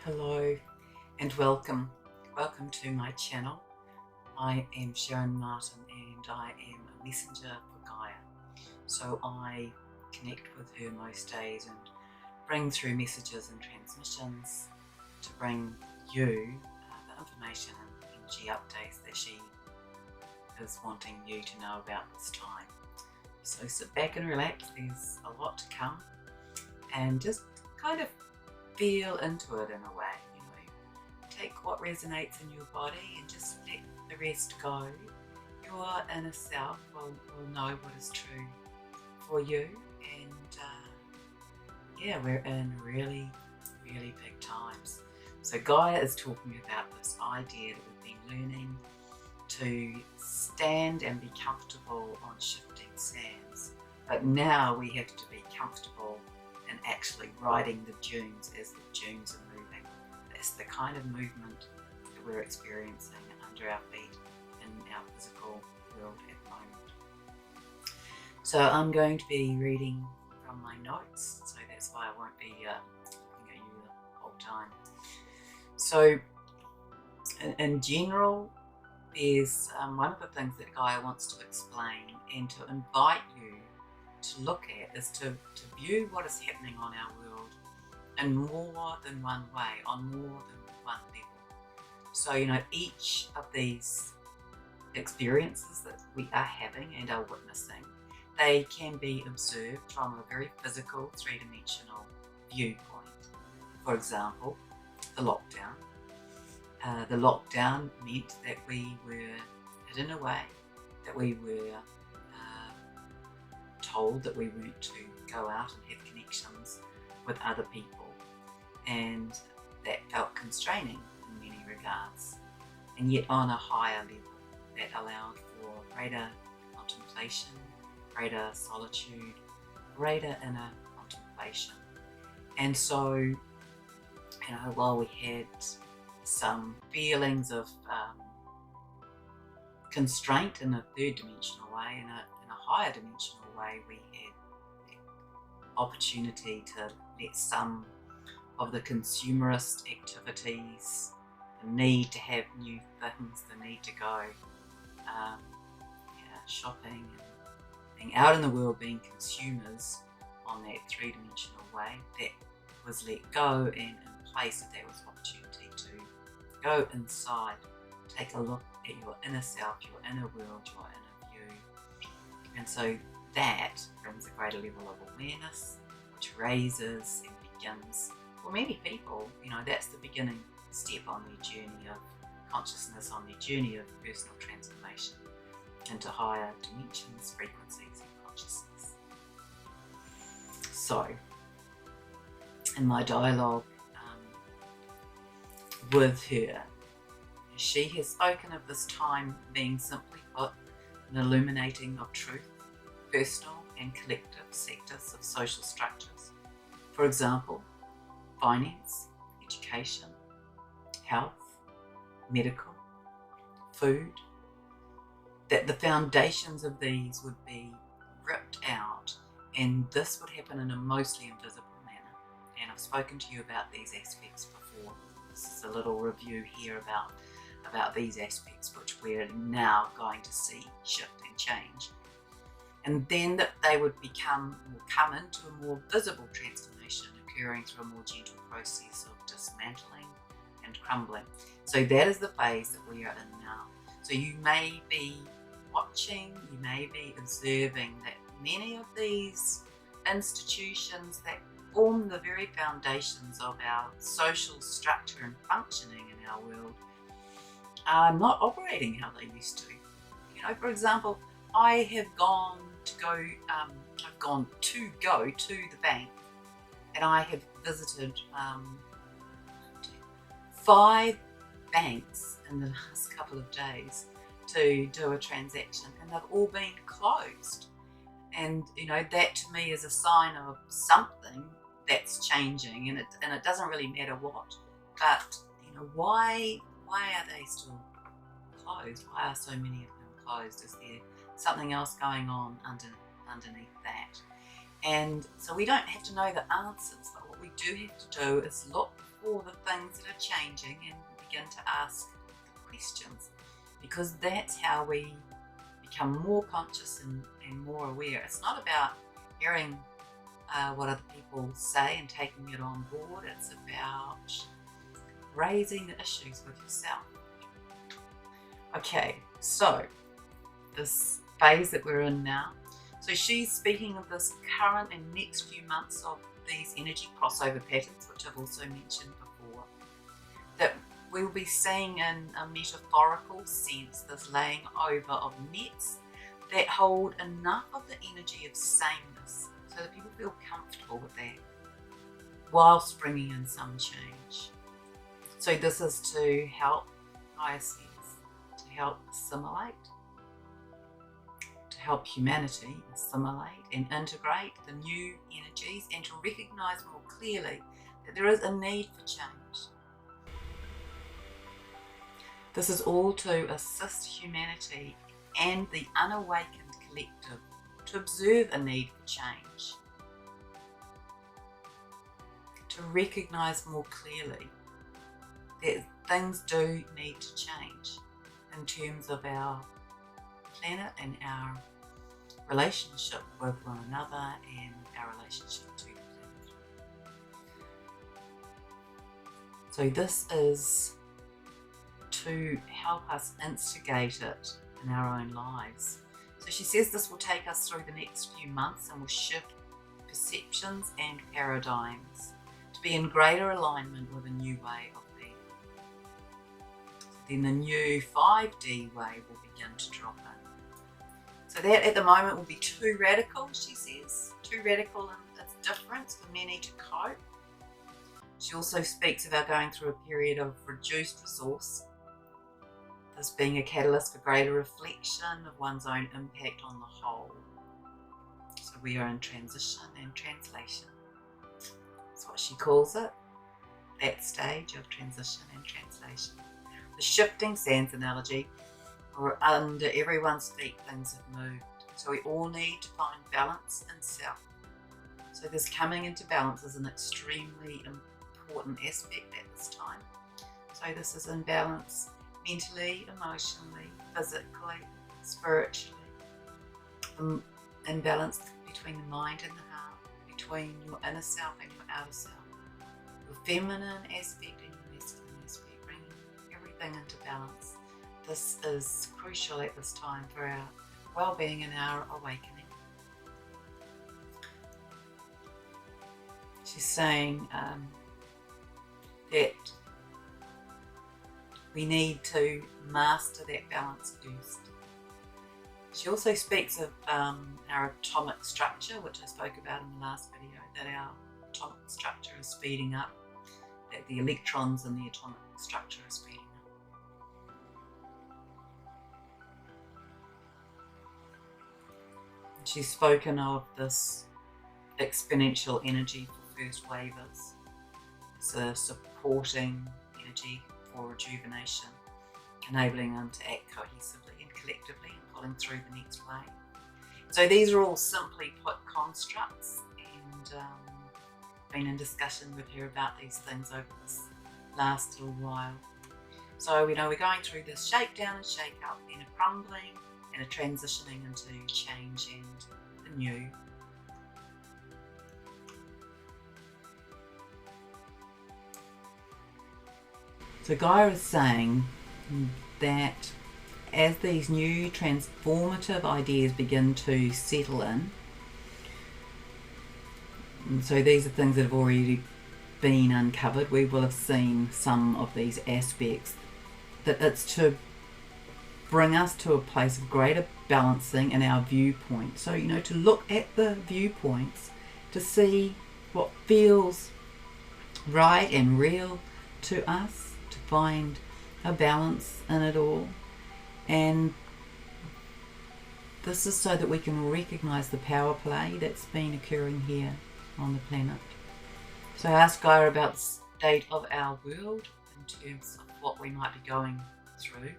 Hello and welcome. Welcome to my channel. I am Sharron Martin and I am a messenger for Gaia. So I connect with her most days and bring through messages and transmissions to bring you the information and energy updates that she is wanting you to know about this time. So sit back and relax, there's a lot to come, and just kind of feel into it in a way, take what resonates in your body and just let the rest go. Your inner self will know what is true for you, and we're in really big times. So Gaia is talking about this idea that we've been learning to stand and be comfortable on shifting sands, but now we have to be comfortable in actually riding the dunes as the dunes are moving. That's the kind of movement that we're experiencing under our feet in our physical world at the moment. So I'm going to be reading from my notes, so that's why I won't be looking at you the whole time. So in general, there's one of the things that Gaia wants to explain and to invite you to look at is to view what is happening on our world in more than one way, on more than one level. So, each of these experiences that we are having and are witnessing, they can be observed from a very physical, three-dimensional viewpoint. For example, the lockdown. The lockdown meant that we were hidden away, that we were told that we weren't to go out and have connections with other people, and that felt constraining in many regards, and yet on a higher level that allowed for greater contemplation, greater solitude, greater inner contemplation. And so, while we had some feelings of constraint in a third dimensional way, in a higher dimensional way, we had the opportunity to let some of the consumerist activities, the need to have new things, the need to go shopping and being out in the world, being consumers on that three-dimensional way, that was let go, and in place that there was opportunity to go inside, take a look at your inner self, your inner world, your inner view. And so that brings a greater level of awareness, which raises and begins, for many people, that's the beginning step on their journey of consciousness, on their journey of personal transformation into higher dimensions, frequencies, and consciousness. So, in my dialogue with her, she has spoken of this time being, simply put, an illuminating of truth, personal and collective sectors of social structures. For example, finance, education, health, medical, food, that the foundations of these would be ripped out, and this would happen in a mostly invisible manner. And I've spoken to you about these aspects before. This is a little review here about these aspects which we're now going to see shift and change. And then that they would come into a more visible transformation, occurring through a more gentle process of dismantling and crumbling. So that is the phase that we are in now. So you may be watching, you may be observing that many of these institutions that form the very foundations of our social structure and functioning in our world are not operating how they used to. For example, I have gone to go to the bank, and I have visited 5 banks in the last couple of days to do a transaction, and they've all been closed. And that to me is a sign of something that's changing, and it doesn't really matter what. But why are they still closed? Why are so many of them closed? Is there something else going on underneath that? And so we don't have to know the answers, but what we do have to do is look for the things that are changing and begin to ask questions, because that's how we become more conscious and more aware. It's not about hearing what other people say and taking it on board. It's about raising the issues with yourself. Okay, so this phase that we're in now. So she's speaking of this current and next few months of these energy crossover patterns, which I've also mentioned before, that we'll be seeing in a metaphorical sense this laying over of nets that hold enough of the energy of sameness so that people feel comfortable with that, whilst bringing in some change. So this is to help, Gaia says, to help assimilate, to help humanity assimilate and integrate the new energies, and to recognise more clearly that there is a need for change. This is all to assist humanity and the unawakened collective to observe a need for change, to recognise more clearly that things do need to change in terms of our planet and our relationship with one another and our relationship to the planet. So this is to help us instigate it in our own lives. So she says this will take us through the next few months and will shift perceptions and paradigms to be in greater alignment with a new way of being. Then the new 5D way will begin to drop in. So that at the moment will be too radical, she says, too radical in its difference for many to cope. She also speaks about going through a period of reduced resource, this being a catalyst for greater reflection of one's own impact on the whole. So we are in transition and translation. That's what she calls it, that stage of transition and translation. The shifting sands analogy, or under everyone's feet things have moved. So we all need to find balance in self. So this coming into balance is an extremely important aspect at this time. So this is in balance mentally, emotionally, physically, spiritually, in balance between the mind and the heart, between your inner self and your outer self, your feminine aspect and your masculine aspect, bringing everything into balance. This is crucial at this time for our well-being and our awakening. She's saying that we need to master that balance first. She also speaks of our atomic structure, which I spoke about in the last video, that our atomic structure is speeding up, that the electrons in the atomic structure are speeding up. She's spoken of this exponential energy for first wavers. It's a supporting energy for rejuvenation, enabling them to act cohesively and collectively and pulling through the next wave. So these are all simply put constructs, and I've been in discussion with her about these things over this last little while. So we know we're going through this shakedown and shake up, then a crumbling and a transitioning into change and the new. So Gaia is saying that as these new transformative ideas begin to settle in, and so these are things that have already been uncovered, we will have seen some of these aspects, that it's to bring us to a place of greater balancing in our viewpoint. So, to look at the viewpoints, to see what feels right and real to us, to find a balance in it all. And this is so that we can recognize the power play that's been occurring here on the planet. So I asked Gaia about the state of our world in terms of what we might be going through,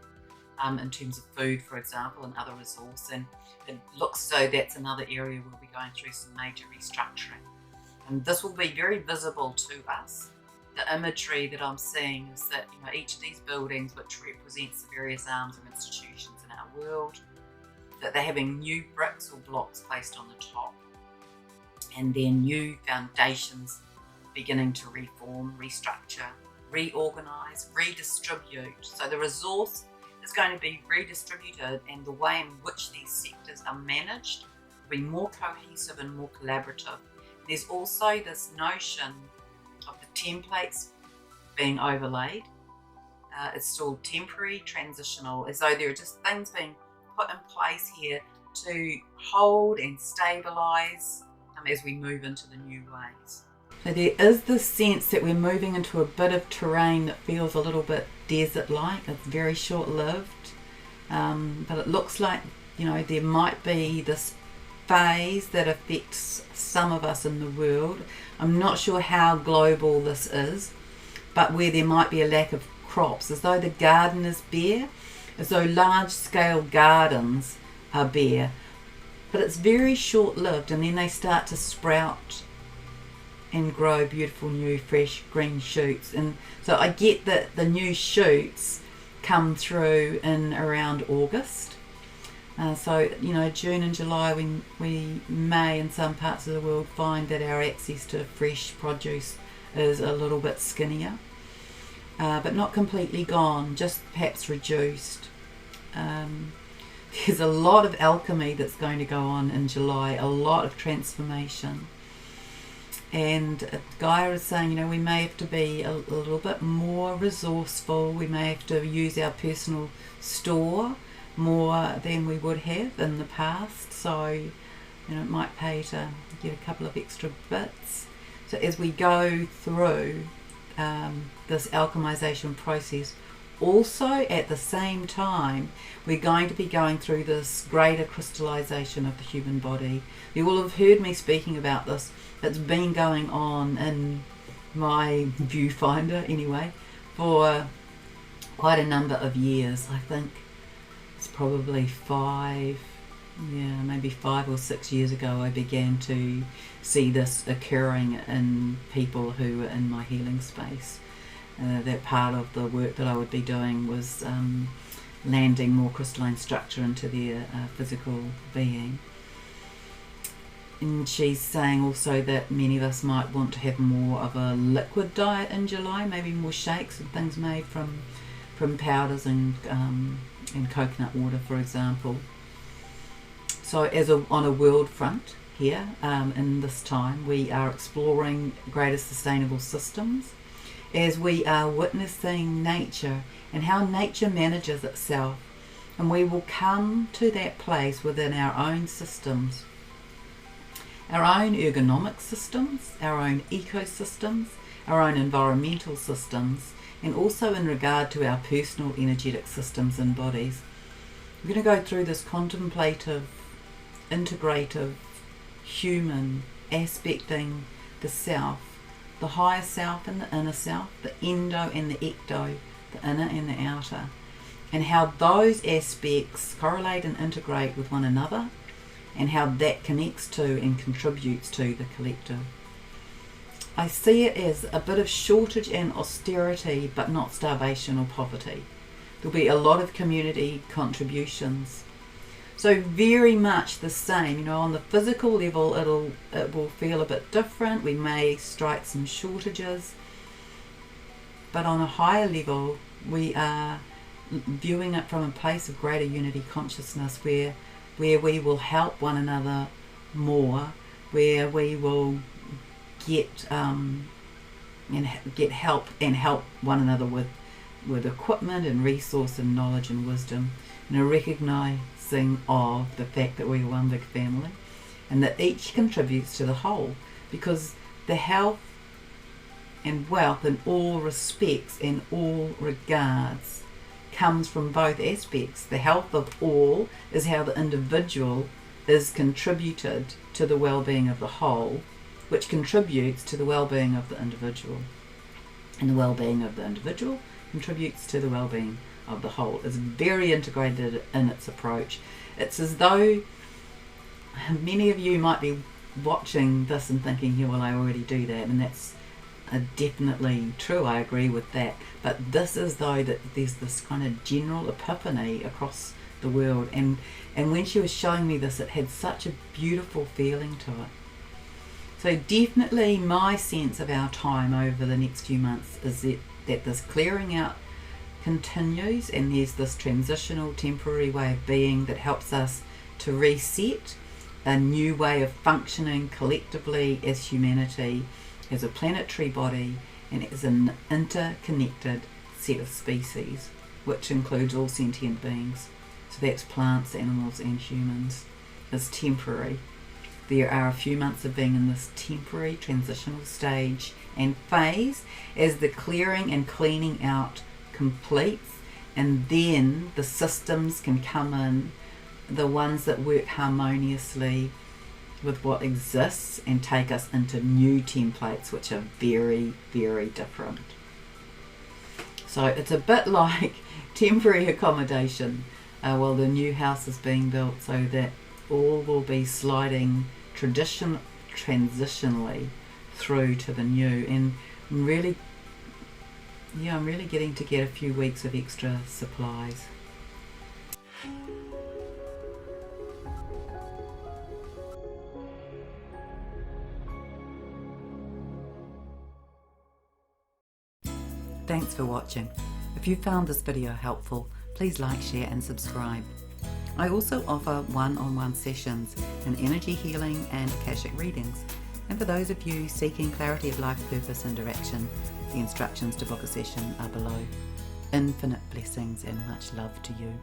in terms of food, for example, and other resource. And it looks as though that's another area we'll be going through some major restructuring. And this will be very visible to us the imagery that I'm seeing is that, you know, each of these buildings, which represents the various arms and institutions in our world, that they're having new bricks or blocks placed on the top, and then new foundations beginning to reform, restructure, reorganize, redistribute. So the resource is going to be redistributed, and the way in which these sectors are managed will be more cohesive and more collaborative. There's also this notion of the templates being overlaid. It's still temporary, transitional, as though there are just things being put in place here to hold and stabilize as we move into the new ways. So there is this sense that we're moving into a bit of terrain that feels a little bit desert-like. It's very short-lived, but it looks like, you know, there might be this phase that affects some of us in the world. I'm not sure how global this is, but where there might be a lack of crops, as though the garden is bare, as though large-scale gardens are bare. But it's very short-lived, and then they start to sprout and grow beautiful new fresh green shoots. And so I get that the new shoots come through in around August. So, you know, June and July, we may in some parts of the world find that our access to fresh produce is a little bit skinnier, but not completely gone, just perhaps reduced. There's a lot of alchemy that's going to go on in July, a lot of transformation. And Gaia is saying, you know, we may have to be a little bit more resourceful. We may have to use our personal store more than we would have in the past. So, you know, it might pay to get a couple of extra bits. So as we go through this alchemization process, also at the same time, we're going to be going through this greater crystallization of the human body. You will have heard me speaking about this. It's been going on in my viewfinder anyway for quite a number of years. I think it's probably maybe 5 or 6 years ago I began to see this occurring in people who are in my healing space. That part of the work that I would be doing was landing more crystalline structure into their physical being. And she's saying also that many of us might want to have more of a liquid diet in July, maybe more shakes and things made from powders and coconut water, for example. So on a world front here, in this time, we are exploring greater sustainable systems, as we are witnessing nature and how nature manages itself, and we will come to that place within our own systems, our own ergonomic systems, our own ecosystems, our own environmental systems, and also in regard to our personal energetic systems and bodies. We're going to go through this contemplative, integrative, human aspecting the self, the higher self and the inner self, the endo and the ecto, the inner and the outer, and how those aspects correlate and integrate with one another, and how that connects to and contributes to the collective. I see it as a bit of shortage and austerity, but not starvation or poverty. There'll be a lot of community contributions. So very much the same, you know, on the physical level it will feel a bit different. We may strike some shortages, but on a higher level we are viewing it from a place of greater unity consciousness, where we will help one another more, where we will get help and help one another with equipment and resource and knowledge and wisdom, and a recognising of the fact that we're one big family and that each contributes to the whole, because the health and wealth in all respects and all regards comes from both aspects. The health of all is how the individual is contributed to the well-being of the whole, which contributes to the well-being of the individual, and the well-being of the individual contributes to the well-being of the whole. It's very integrated in its approach. It's as though many of you might be watching this and thinking, yeah, well, I already do that, and that's are definitely true. I agree with that. But this is though that there's this kind of general epiphany across the world, and when she was showing me this, it had such a beautiful feeling to it. So definitely my sense of our time over the next few months is that this clearing out continues, and there's this transitional temporary way of being that helps us to reset a new way of functioning collectively as humanity, as a planetary body, and as an interconnected set of species, which includes all sentient beings. So that's plants, animals and humans. Is temporary. There are a few months of being in this temporary transitional stage and phase as the clearing and cleaning out completes, and then the systems can come in, the ones that work harmoniously with what exists, and take us into new templates which are very, very different. So it's a bit like temporary accommodation while the new house is being built, so that all will be sliding transitionally through to the new. And I'm really getting to get a few weeks of extra supplies. Thanks for watching. If you found this video helpful, please like, share and subscribe. I also offer one-on-one sessions in energy healing and Akashic readings. And for those of you seeking clarity of life purpose and direction, the instructions to book a session are below. Infinite blessings and much love to you.